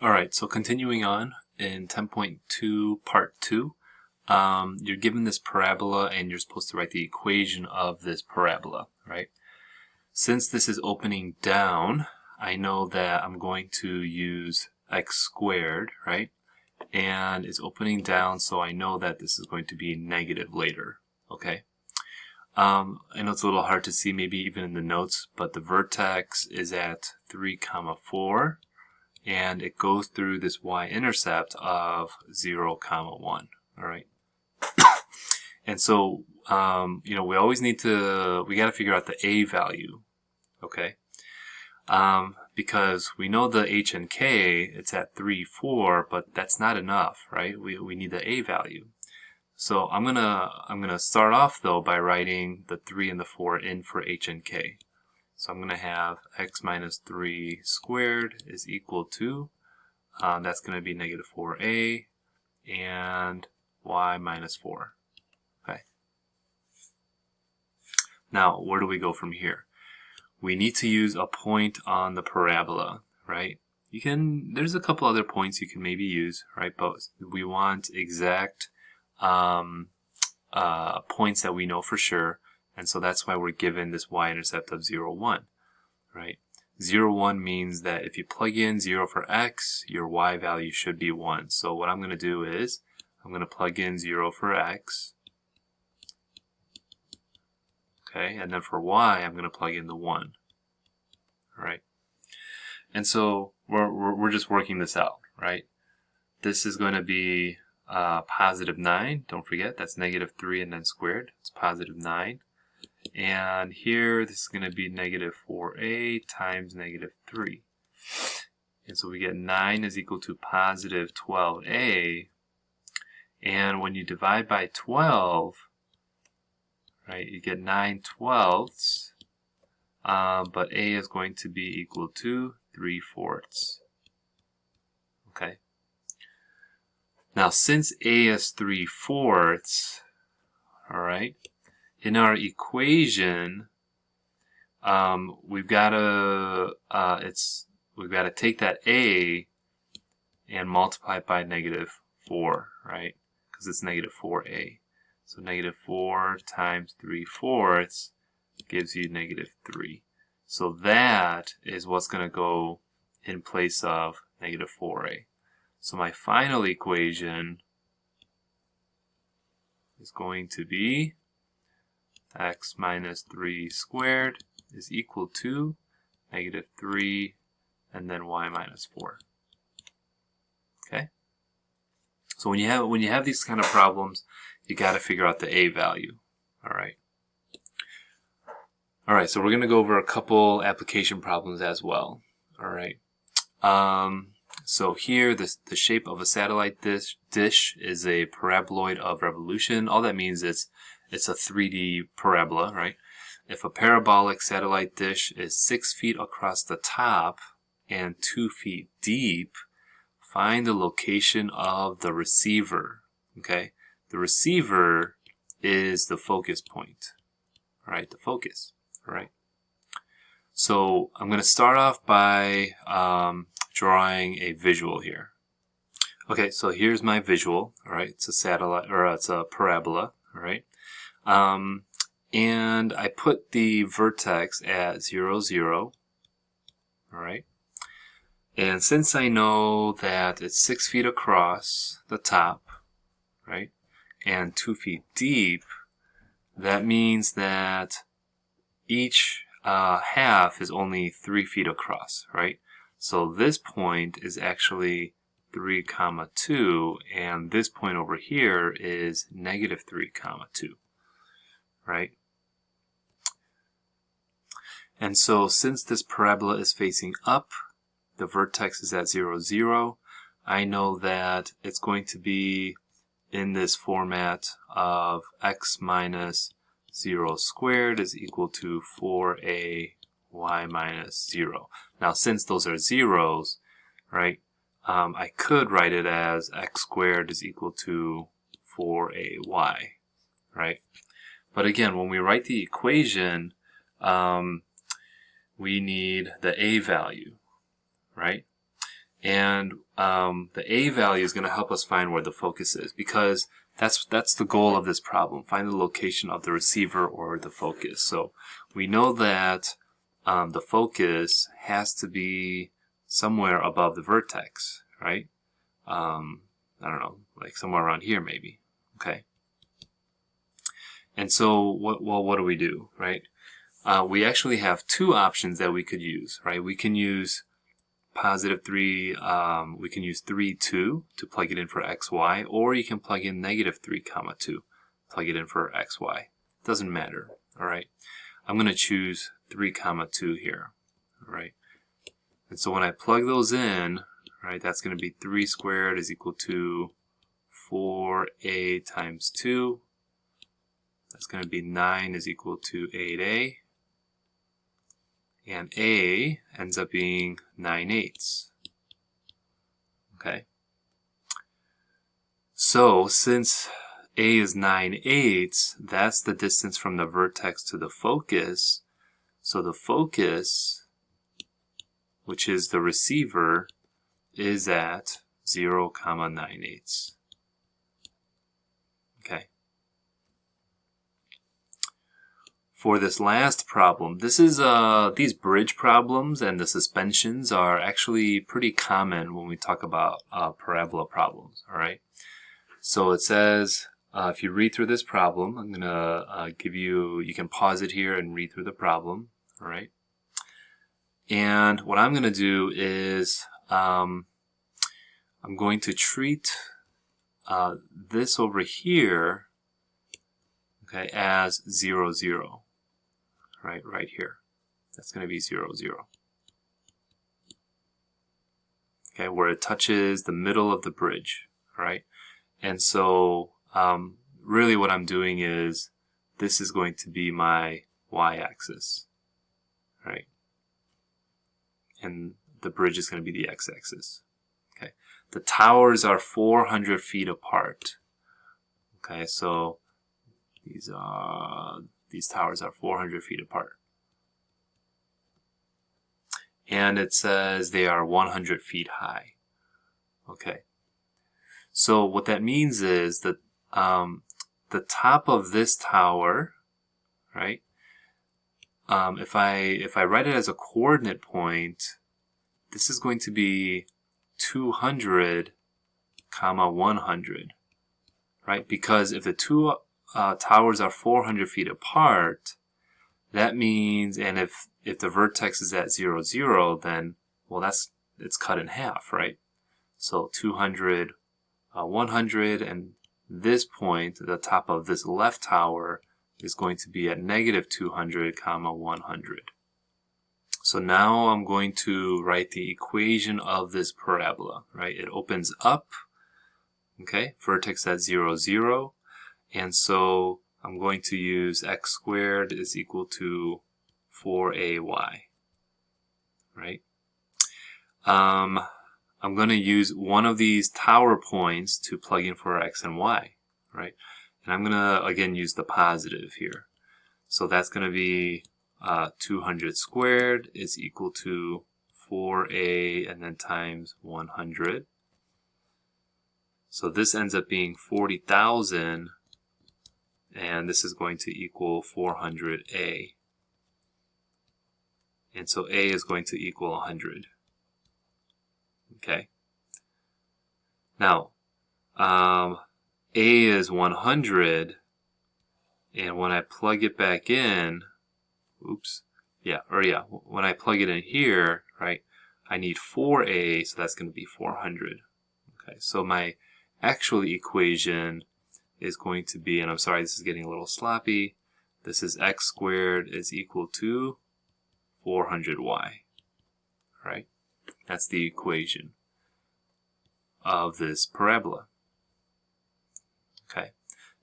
Alright, so continuing on in 10.2 part 2, you're given this parabola and you're supposed to write the equation of this parabola, right? Since this is opening down, I know that I'm going to use x squared, right? And it's opening down, so I know that this is going to be negative later, okay? I know it's a little hard to see maybe even in the notes, but the vertex is at 3, 4. And it goes through this y-intercept of 0, 1, all right? And so, we always we got to figure out the a value, okay? Because we know the h and k, it's at 3, 4, but that's not enough, right? We need the a value. So I'm gonna start off though by writing the 3 and the 4 in for h and k. So I'm going to have x minus 3 squared is equal to, that's going to be negative 4a, and y minus 4. Okay. Now, where do we go from here? We need to use a point on the parabola, right? There's a couple other points you can maybe use, right? But we want exact points that we know for sure. And so that's why we're given this y-intercept of 0, 1, right? 0, 1 means that if you plug in 0 for x, your y value should be 1. So what I'm going to do is I'm going to plug in 0 for x, okay? And then for y, I'm going to plug in the 1, all right? And so we're just working this out, right? This is going to be positive 9. Don't forget, that's negative 3 and then squared. It's positive 9. And here, this is going to be negative 4a times negative 3. And so we get 9 is equal to positive 12a. And when you divide by 12, right, you get 9/12. But a is going to be equal to 3/4. Okay. Now, since a is 3/4, all right, in our equation, we've got to take that a and multiply it by negative 4, right? Because it's negative 4a. So negative 4 times 3/4 gives you negative 3. So that is what's going to go in place of negative 4a. So my final equation is going to be x minus 3 squared is equal to negative 3 and then y minus 4. Okay? So when you have these kind of problems, you got to figure out the a value. All right. All right, so we're going to go over a couple application problems as well. All right. So here, the shape of a satellite dish is a paraboloid of revolution. All that means is it's a 3D parabola, right? If a parabolic satellite dish is 6 feet across the top and 2 feet deep, find the location of the receiver, okay? The receiver is the focus point, all right? The focus, all right? So I'm going to start off by drawing a visual here. Okay, so here's my visual, all right? It's a satellite, or it's a parabola, all right? And I put the vertex at 0, 0, all right? And since I know that it's 6 feet across the top, right, and 2 feet deep, that means that each half is only 3 feet across, right? So this point is actually 3, 2, and this point over here is negative 3, 2, right? And so since this parabola is facing up, the vertex is at 0, 0, I know that it's going to be in this format of x minus 0 squared is equal to 4a y minus 0. Now, since those are zeros, right, I could write it as x squared is equal to 4ay, right? But again, when we write the equation, we need the a value, right? And the A value is going to help us find where the focus is, because that's the goal of this problem. Find the location of the receiver or the focus. So we know that the focus has to be somewhere above the vertex, right? I don't know, like somewhere around here maybe. Okay. And so what do we do, right? We actually have two options that we could use, right? We can use positive 3, we can use 3, 2 to plug it in for x, y, or you can plug in negative 3, 2, plug it in for x, y. Doesn't matter, all right? I'm going to choose 3, 2 here, all right? And so when I plug those in, right, that's going to be 3 squared is equal to 4a times 2. That's going to be 9 is equal to 8a. And a ends up being 9/8. Okay. So since a is 9/8, that's the distance from the vertex to the focus. So the focus, which is the receiver, is at 0, 9/8. Okay. For this last problem, this is these bridge problems and the suspensions are actually pretty common when we talk about parabola problems. All right. So it says, if you read through this problem, I'm gonna give you. You can pause it here and read through the problem. All right. And what I'm gonna do is I'm going to treat this over here, okay, as 0, 0. Right here. That's going to be 0, 0. Okay, where it touches the middle of the bridge, right? And so really what I'm doing is this is going to be my y-axis, right? And the bridge is going to be the x-axis. Okay, the towers are 400 feet apart. Okay, so these towers are 400 feet apart. And it says they are 100 feet high. Okay. So what that means is that the top of this tower, right? If I write it as a coordinate point, this is going to be 200, 100, right? Because if the two towers are 400 feet apart, that means, and if the vertex is at 0, 0, then, well, it's cut in half, right? So 200, 100, and this point, the top of this left tower, is going to be at negative 200, 100. So now I'm going to write the equation of this parabola, right? It opens up, okay, vertex at 0, 0, and so I'm going to use x squared is equal to 4ay, right? I'm going to use one of these tower points to plug in for x and y, right? And I'm going to, again, use the positive here. So that's going to be 200 squared is equal to 4a and then times 100. So this ends up being 40,000. And this is going to equal 400a. And so a is going to equal 100. Okay. Now, a is 100, and when I plug it back in, when I plug it in here, right, I need 4a, so that's going to be 400. Okay, so my actual equation is going to be, and I'm sorry, this is getting a little sloppy, this is x squared is equal to 400y, right? That's the equation of this parabola. Okay,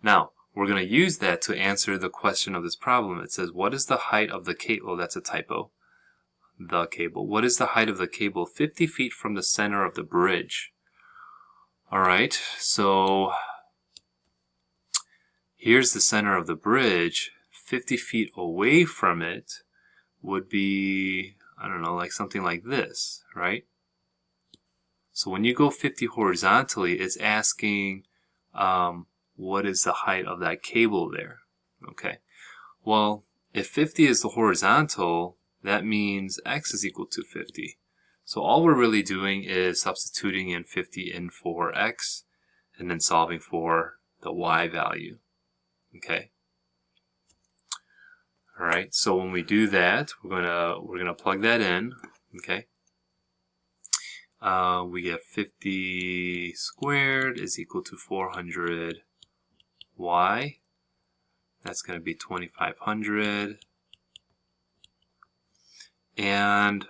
now we're going to use that to answer the question of this problem. It says, what is the height of the cable? Oh, that's a typo. The cable. What is the height of the cable 50 feet from the center of the bridge? All right, so here's the center of the bridge. 50 feet away from it would be, I don't know, like something like this, right? So when you go 50 horizontally, it's asking what is the height of that cable there. Okay. Well, if 50 is the horizontal, that means x is equal to 50. So all we're really doing is substituting in 50 in for x and then solving for the y value. Okay. All right. So when we do that, we're gonna plug that in. Okay. We get 50 squared is equal to 400 y. That's going to be 2500. And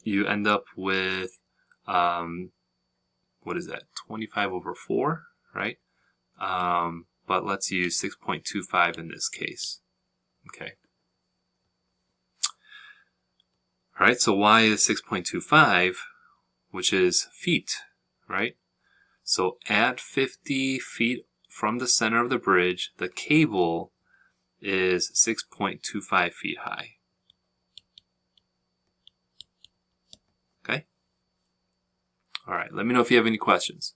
you end up with, what is that, 25 over 4, right? But let's use 6.25 in this case. Okay. All right, so y is 6.25, which is feet, right? So at 50 feet from the center of the bridge, the cable is 6.25 feet high. Okay? All right, let me know if you have any questions.